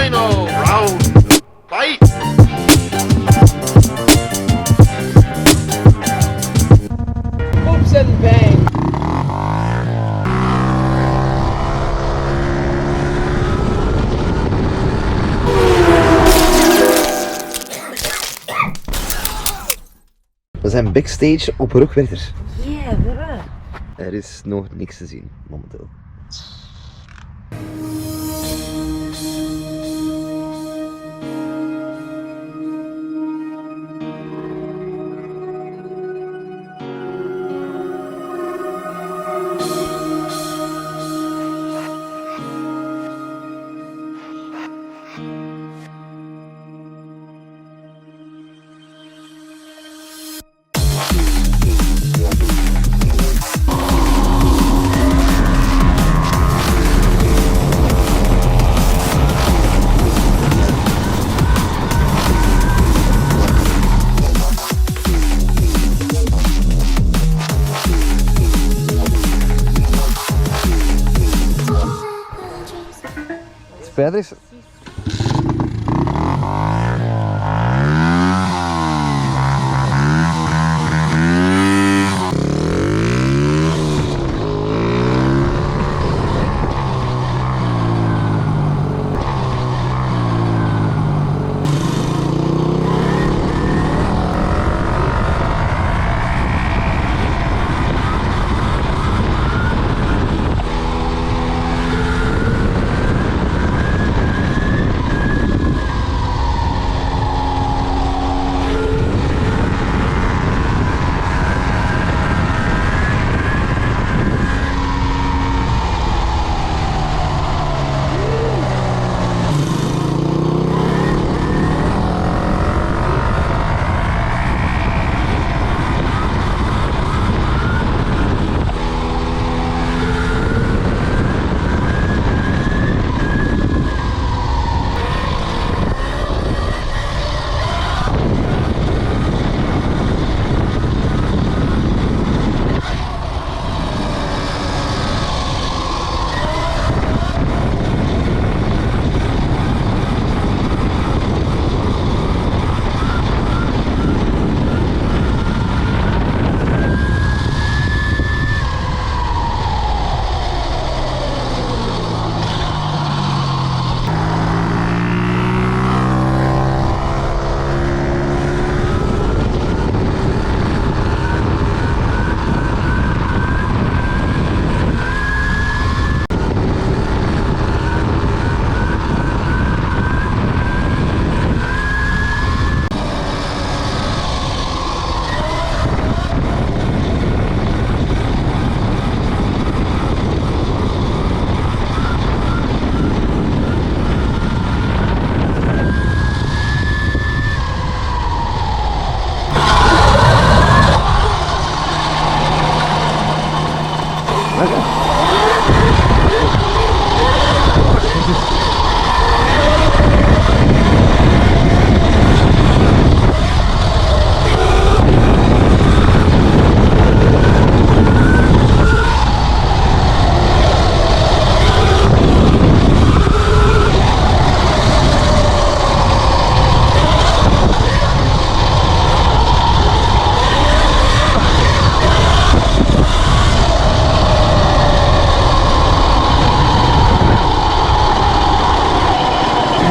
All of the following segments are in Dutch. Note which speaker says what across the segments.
Speaker 1: final round. Fight!
Speaker 2: Oops and bang.
Speaker 3: We zijn backstage op Rock Werchter.
Speaker 2: Yeah,
Speaker 3: Er is nog niks te zien momenteel. Spijders.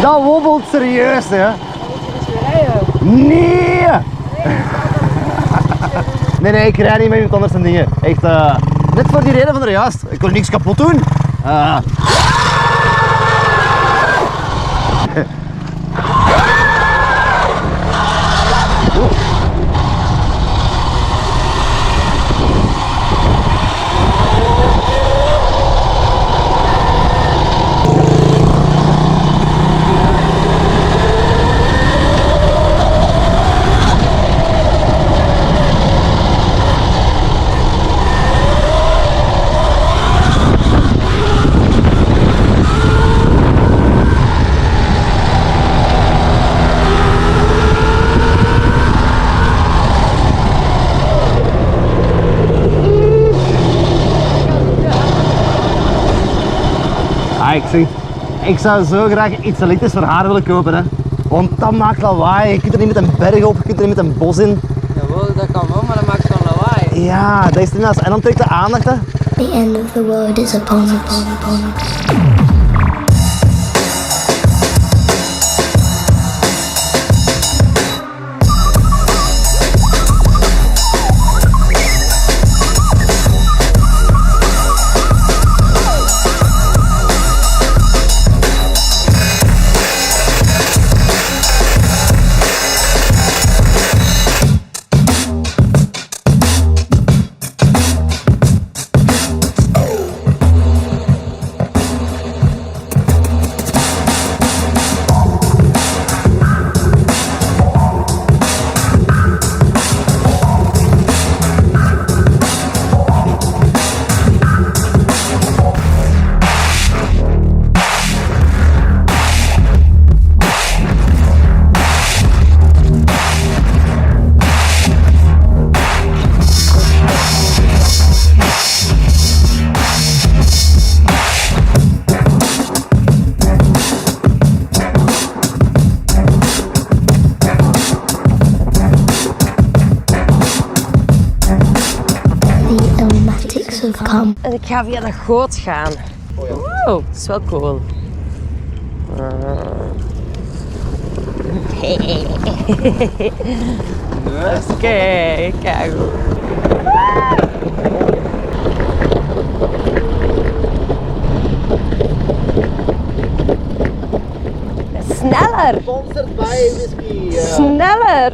Speaker 3: Dat wobbelt serieus, hè? Nee! Nee, ik rijd niet met iemand anders en dingen. Echt, net voor die reden van er juist. Ik wil niks kapot doen. Ik zou zo graag iets elektrisch voor haar willen kopen, hè. Want dat maakt lawaai. Je kunt er niet met een berg op, je kunt er niet met een bos in.
Speaker 2: Jawel, dat kan wel, maar dat maakt zo'n lawaai.
Speaker 3: Ja, dat is het inderdaad. En dan trekt de aandacht, hè.
Speaker 4: The end of the world is upon us. The aromatics have come.
Speaker 2: En ik ga via de goot gaan. Wow, dat is wel cool. Oké, kijk goed. Sneller!
Speaker 3: Sponsored by whisky.
Speaker 2: Sneller!